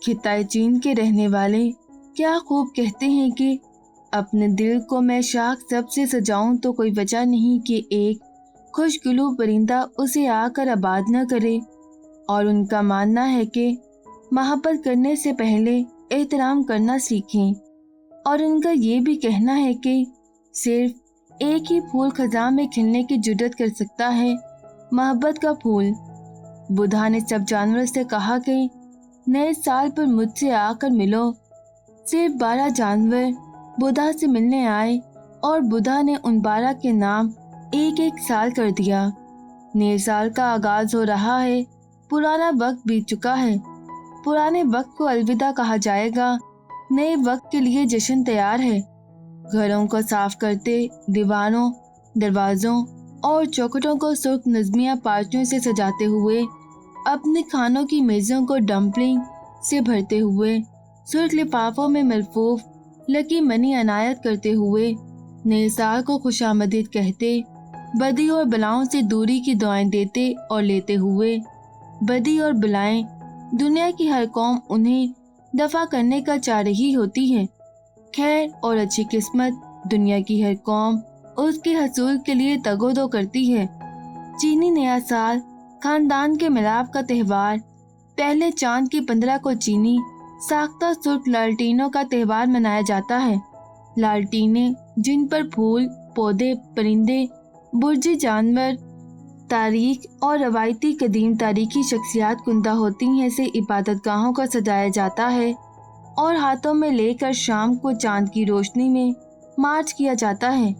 خطۂ چین کے رہنے والے کیا خوب کہتے ہیں کہ اپنے دل کو میں شاخ سب سے سجاؤں تو کوئی وجہ نہیں کہ ایک خوشگلو پرندہ اسے آ کر آباد نہ کرے۔ اور ان کا ماننا ہے کہ محبت کرنے سے پہلے احترام کرنا سیکھیں، اور ان کا یہ بھی کہنا ہے کہ صرف ایک ہی پھول خزاں میں کھلنے کی جرات کر سکتا ہے، محبت کا پھول۔ بدھا نے سب جانوروں سے کہا کہ نئے سال پر مجھ سے آ کر ملو۔ صرف 12 جانور بدھا سے ملنے آئے اور بدھا نے ان 12 کے نام ایک ایک سال کر دیا۔ نئے سال کا آغاز ہو رہا ہے، پرانا وقت بیت چکا ہے، پرانے وقت کو الوداع کہا جائے گا، نئے وقت کے لیے جشن تیار ہے۔ گھروں کو صاف کرتے، دیواروں، دروازوں اور چوکھٹوں کو سرخ نظمیہ پارچوں سے سجاتے ہوئے، اپنے کھانوں کی میزوں کو ڈمپلنگ سے بھرتے ہوئے، سرخ لفافوں میں ملفوف لکی منی عنایت کرتے ہوئے، نئے سال کو خوش آمدید کہتے، بدی اور بلاؤں سے دوری کی دعائیں دیتے اور لیتے ہوئے، بدی اور بلائیں دنیا کی ہر قوم انہیں دفع کرنے کا چاہ رہی ہوتی ہے، خیر اور اچھی قسمت دنیا کی ہر قوم اس کے حصول کے لیے تگ و دو کرتی ہے۔ چینی نیا سال خاندان کے ملاپ کا تہوار، پہلے چاند کی 15 کو چینی ساختہ سرخ لالٹینوں کا تہوار منایا جاتا ہے۔ لالٹینیں جن پر پھول، پودے، پرندے، برجی جانور، تاریخ اور روایتی قدیم تاریخی شخصیات کندہ ہوتی ہیں سے عبادت گاہوں کو سجایا جاتا ہے اور ہاتھوں میں لے کر شام کو چاند کی روشنی میں مارچ کیا جاتا ہے۔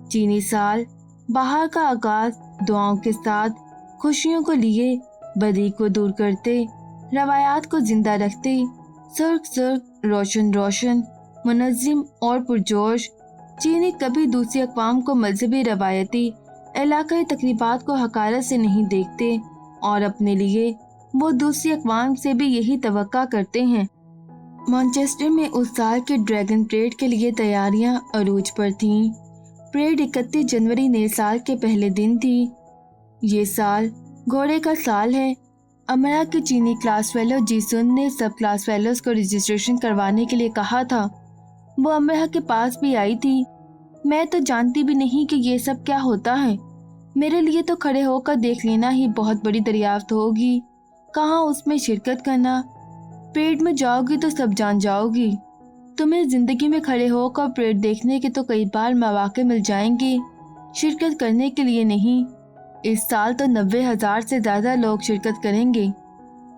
چینی سال بہار کا آغاز دعاؤں کے ساتھ خوشیوں کو لیے بدی کو دور کرتے، روایات کو زندہ رکھتے، سرخ روشن روشن، منظم اور پرجوش چینی کبھی دوسری اقوام کو مذہبی، روایتی، علاقائی تقریبات کو حقارت سے نہیں دیکھتے اور اپنے لیے وہ دوسری اقوام سے بھی یہی توقع کرتے ہیں۔ مانچسٹر میں اس سال کے ڈریگن پریڈ کے لیے تیاریاں عروج پر تھیں۔ پریڈ 31 جنوری نئے سال کے پہلے دن تھی۔ یہ سال گھوڑے کا سال ہے۔ امرا کے چینی کلاس فیلو جی سن نے سب کلاس فیلوز کو رجسٹریشن کروانے کے لیے کہا تھا۔ وہ امرا کے پاس بھی آئی تھی۔ میں تو جانتی بھی نہیں کہ یہ سب کیا ہوتا ہے، میرے لیے تو کھڑے ہو کر دیکھ لینا ہی بہت بڑی دریافت ہوگی، کہاں اس میں شرکت کرنا۔ پریڈ میں جاؤ گی تو سب جان جاؤ گی۔ تمہیں زندگی میں کھڑے ہو کر پریڈ دیکھنے کے تو کئی بار مواقع مل جائیں گے، شرکت کرنے کے لیے نہیں۔ اس سال تو 90,000 سے زیادہ لوگ شرکت کریں گے۔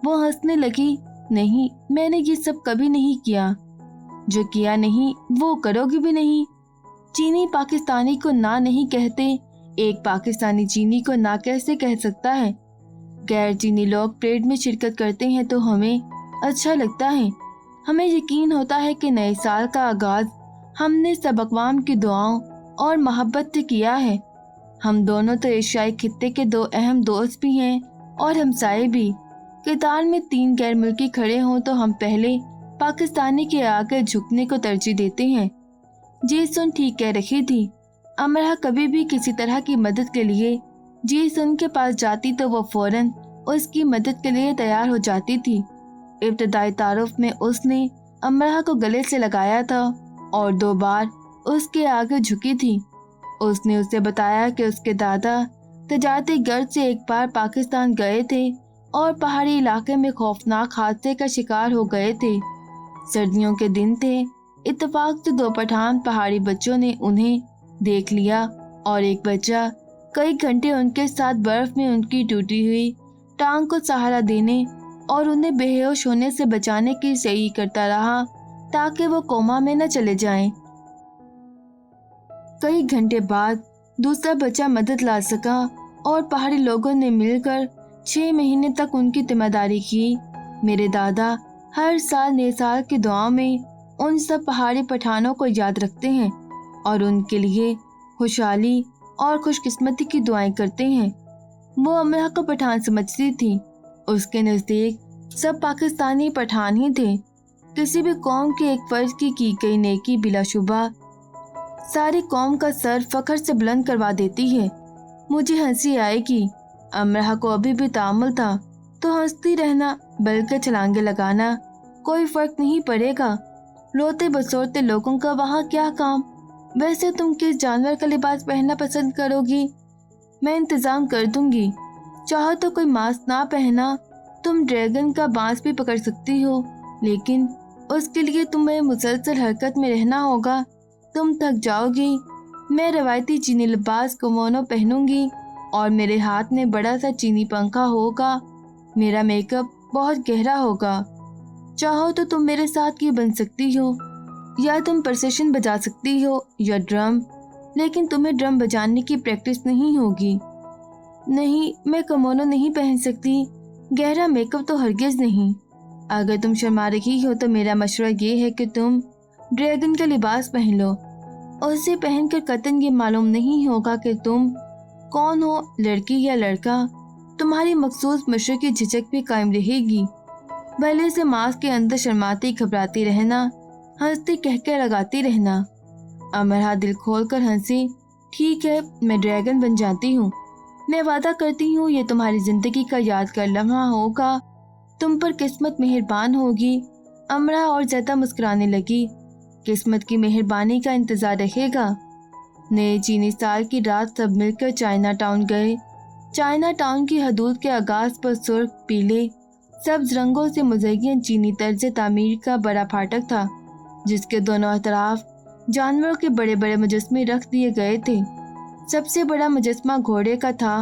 وہ ہنسنے لگی۔ نہیں، میں نے یہ سب کبھی نہیں کیا، جو کیا نہیں وہ کرو گی بھی نہیں۔ چینی پاکستانی کو نہ نہیں کہتے، ایک پاکستانی چینی کو نہ کیسے کہہ سکتا ہے؟ غیر چینی لوگ پریڈ میں شرکت کرتے ہیں تو ہمیں اچھا لگتا ہے، ہمیں یقین ہوتا ہے کہ نئے سال کا آغاز ہم نے سب اقوام کی دعاؤں اور محبت سے کیا ہے۔ ہم دونوں تو ایشیائی خطے کے 2 اہم دوست بھی ہیں اور ہمسائے بھی۔ قطار میں 3 غیر ملکی کھڑے ہوں تو ہم پہلے پاکستانی کے آگے جھکنے کو ترجیح دیتے ہیں۔ جی سن ٹھیک کہہ رہی تھی۔ امرا کبھی بھی کسی طرح کی مدد کے لیے جی سن کے پاس جاتی تو وہ فوراً اس کی مدد کے لیے تیار ہو جاتی تھی۔ ابتدائی تعارف میں اس نے امرا کو گلے سے لگایا تھا اور 2 بار اس کے آگے جھکی تھی۔ اس نے اسے بتایا کہ اس کے دادا تجارتی غرض سے ایک بار پاکستان گئے تھے اور پہاڑی علاقے میں خوفناک حادثے کا شکار ہو گئے تھے۔ سردیوں کے دن تھے، اتفاق سے 2 پٹھان پہاڑی بچوں نے انہیں دیکھ لیا اور ایک بچہ کئی گھنٹے ان کے ساتھ برف میں ان کی ٹوٹی ہوئی ٹانگ کو سہارا دینے اور انہیں بے ہوش ہونے سے بچانے کی سعی کرتا رہا تاکہ وہ کوما میں نہ چلے جائیں۔ کئی گھنٹے بعد دوسرا بچہ مدد لا سکا اور پہاڑی لوگوں نے مل کر 6 مہینے تک ان کی ذمہ داری کی۔ میرے دادا ہر سال نئے سال کی دعاؤں میں ان سب پہاڑی پٹھانوں کو یاد رکھتے ہیں اور ان کے لیے خوشحالی اور خوش قسمتی کی دعائیں کرتے ہیں۔ وہ امرا کو پٹھان سمجھتی تھی۔ اس کے نزدیک سب پاکستانی پٹھان ہی تھے۔ کسی بھی قوم کے ایک فرد کی گئی نیکی بلا شبہ ساری قوم کا سر فخر سے بلند کروا دیتی ہے۔ مجھے ہنسی آئے گی۔ امرا کو ابھی بھی تامل تھا تو ہنستی رہنا بلکہ چھلانگے لگانا कोई फर्क नहीं पड़ेगा। रोते बसोरते लोगों का वहाँ क्या काम। वैसे तुम किस जानवर का लिबास पहनना पसंद करोगी? मैं इंतजाम कर दूंगी। चाहो तो कोई मास्क ना पहना, तुम ड्रैगन का बांस भी पकड़ सकती हो, लेकिन उसके लिए तुम्हें मुसलसल हरकत में रहना होगा। तुम थक जाओगी। मैं रवायती चीनी लिबास किमोनो पहनूंगी और मेरे हाथ में बड़ा सा चीनी पंखा होगा। मेरा मेकअप बहुत गहरा होगा। चाहो तो तुम मेरे साथ ये बन सकती हो, या तुम प्रोसेशन बजा सकती हो या ड्रम, लेकिन तुम्हें ड्रम बजाने की प्रैक्टिस नहीं होगी। नहीं, मैं किमोनो नहीं पहन सकती। गहरा मेकअप तो हरगिज नहीं। अगर तुम शर्मा रही हो तो मेरा मशवरा ये है कि तुम ड्रैगन का लिबास पहन लो। उसे पहनकर कतई ये मालूम नहीं होगा कि तुम कौन हो, लड़की या लड़का। तुम्हारी मखसूस मशवरे की झिझक भी कायम रहेगी। भले से मास्क के अंदर शर्माती घबराती रहना, हंसती कहकर लगाती रहना। अमरहा दिल खोलकर हंसी। ठीक है, मैं ड्रैगन बन जाती हूँ। मैं वादा करती हूँ ये तुम्हारी जिंदगी का यादगार लम्हा होगा। तुम पर किस्मत मेहरबान होगी। अमरहा और ज्यादा मुस्कुराने लगी। किस्मत की मेहरबानी का इंतजार रहेगा। नए चीनी साल की रात सब मिलकर चाइना टाउन गए। चाइना टाउन की हदूद के आगाज पर सुर्ख, पीले, सब्ज रंगों से मुज़य्यन चीनी तर्ज तामीर का बड़ा फाटक था, जिसके दोनों तरफ जानवरों के बड़े बड़े मुजस्मे रख दिए गए थे। सबसे बड़ा मुजस्मा घोड़े का था।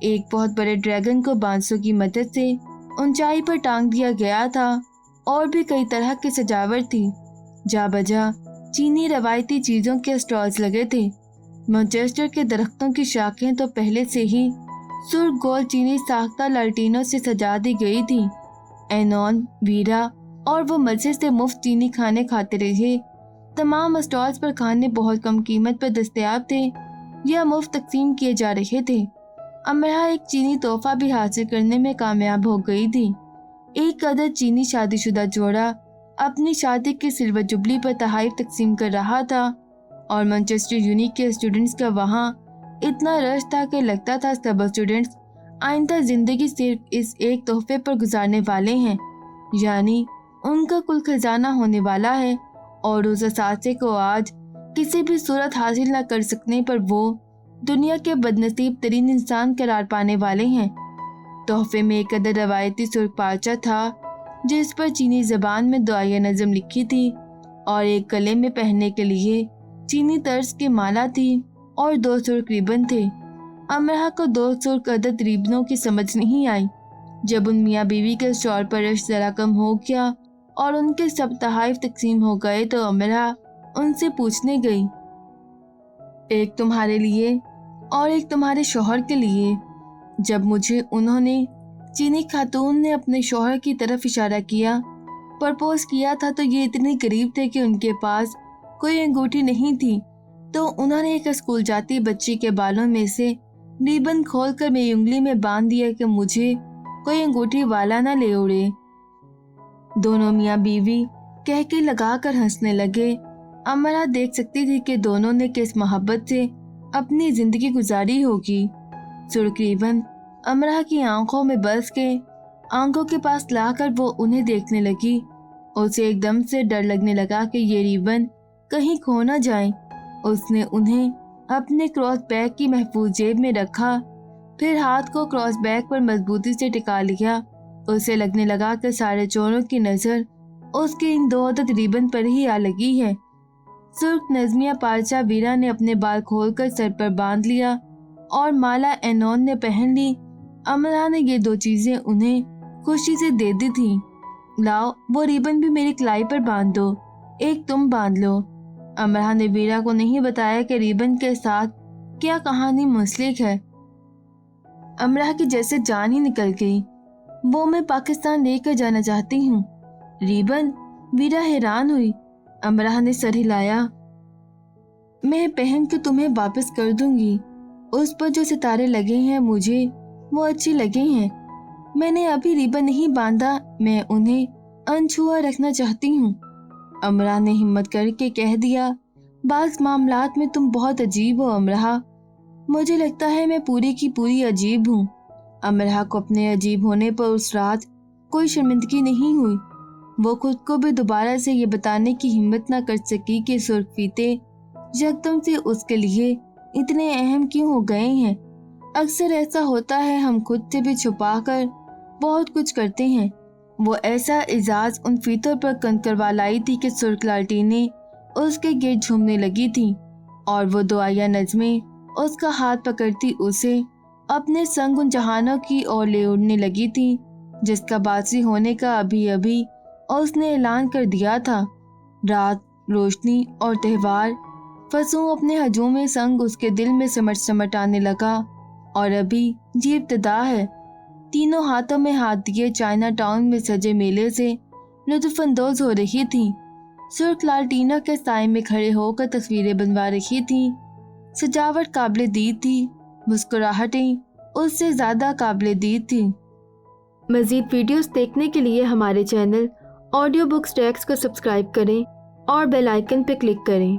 एक बहुत बड़े ड्रैगन को बांसों की मदद से ऊंचाई पर टांग दिया गया था। और भी कई तरह की सजावट थी। जा बजा चीनी रवायती चीजों के स्टॉल्स लगे थे। मैनचेस्टर के दरख्तों की शाखें तो पहले से ही सुर्ख गोल चीनी साख्ता लालटीनों से सजा दी गई थी। एनॉन, वीरा और वो मजे से मुफ्त चीनी खाने खाते रहे। तमाम स्टॉल्स पर खाने बहुत कम कीमत पर दस्तयाब थे या मुफ्त तकसीम किए जा रहे थे। अमरहा एक चीनी तोहफा भी हासिल करने में कामयाब हो गई थी। एक अदद चीनी शादीशुदा जोड़ा अपनी शादी की सिल्वर जुबली पर तोहफे तकसीम कर रहा था और मैनचेस्टर यूनी के स्टूडेंट्स का वहाँ इतना रश था कि लगता था सब स्टूडेंट्स आइंदा जिंदगी सिर्फ इस एक तोहफे पर गुजारने वाले हैं, यानी उनका कुल खजाना होने वाला है और उस असासे को आज किसी भी सूरत हासिल न कर सकने पर वो दुनिया के बदनसीब तरीन इंसान करार पाने वाले हैं। तोहफे में एक अदद रवायती सुर्ख पार्चा था जिस पर चीनी जबान में दुआया नज़म लिखी थी और एक गले में पहनने के लिए चीनी तर्ज की माला थी और 2 सुर्ख रिबन थे। अमरहा को 2 सुर्ख अदद रिबनों की समझ नहीं आई। जब उन मियाँ बीवी के स्टॉल पर रश जरा कम हो गया और उनके सब तोहफे तकसीम हो गए तो अमरहा उनसे पूछने गई, एक तुम्हारे लिए और एक तुम्हारे शौहर के लिए। जब मुझे उन्होंने चीनी खातून ने अपने शौहर की तरफ इशारा किया, प्रपोज किया था तो ये इतने करीब थे कि उनके पास कोई अंगूठी नहीं थी, तो उन्होंने एक स्कूल जाती बच्ची के बालों में से रिबन खोलकर मेरी उंगली में बांध दिया कि मुझे कोई अंगूठी वाला न ले उड़े। दोनों मियाँ बीवी कह के लगा कर हंसने लगे। अमरहा देख सकती थी कि दोनों ने किस मोहब्बत से अपनी जिंदगी गुजारी होगी। सुर्ख रिबन अमरहा की आंखों में बस के आंखों के पास लाकर वो उन्हें देखने लगी। उसे एकदम से डर लगने लगा कि ये रिबन कहीं खो न जाए। उसने उन्हें अपने क्रॉस बैग की महफूज जेब में रखा, फिर हाथ को क्रॉस बैग पर मजबूती से टिका लिया। उसे लगने लगा कि सारे चोरों की नजर उसके इन 2 अदद रिबन पर ही आ लगी है। सुर्ख नज़मिया पार्चा वीरा ने अपने बाल खोलकर सर पर बांध लिया और माला एनॉन ने पहन ली। अमरहा ने ये 2 चीजें उन्हें खुशी से दे दी थी। लाओ, वो रिबन भी मेरी कलाई पर बांध दो, एक तुम बांध लो। अमरहा ने वीरा को नहीं बताया कि रिबन के साथ क्या कहानी मुंसलिक है। अमरहा की जैसे जान ही निकल गई। वो मैं पाकिस्तान लेकर जाना चाहती हूँ। रिबन? वीरा हैरान हुई। अमरहा ने सर हिलाया। मैं पहन के तुम्हें वापस कर दूंगी। उस पर जो सितारे लगे हैं मुझे वो अच्छे लगे हैं। मैंने अभी रिबन नहीं बांधा, मैं उन्हें अनछुआ रखना चाहती हूँ। अमरहा ने हिम्मत करके कह दिया, बाज़ मामलात में तुम बहुत अजीब हो अमरहा। मुझे लगता है मैं पूरी की पूरी अजीब हूँ। अमरहा को अपने अजीब होने पर उस रात कोई शर्मिंदगी नहीं हुई। वो खुद को भी दोबारा से ये बताने की हिम्मत ना कर सकी कि सुर्ख फीते यकदम से उसके लिए इतने अहम क्यों हो गए हैं। अक्सर ऐसा होता है, हम खुद से भी छुपा कर बहुत कुछ करते हैं। वो ऐसा एजाज उन फीतों पर करवा लाई थी कि सुर्ख लालटेनें उसके गिर्द झूमने लगी थी और वो दुआया नज़में उसका हाथ पकड़ती उसे अपने संग उन जहानों की ओर ले उड़ने लगी थी जिसका बासी होने का अभी अभी उसने ऐलान कर दिया था। रात, रोशनी और त्योहार फसू अपने हजूम संग उसके दिल में समट आने लगा और अभी ये इब्तिदा है। तीनों हाथों में हाथ दिए चाइना टाउन में सजे मेले से लुत्फानंदोज हो रही थी। सुर्ख लालटीनों के साए में खड़े होकर तस्वीरें बनवा रही थी। सजावट काबिल दीद थी, मुस्कुराहटें उससे ज़्यादा काबिल दीद थी। मज़ीद वीडियोस देखने के लिए हमारे चैनल ऑडियो बुक्स टैक्स को सब्सक्राइब करें और बेल आइकन पर क्लिक करें।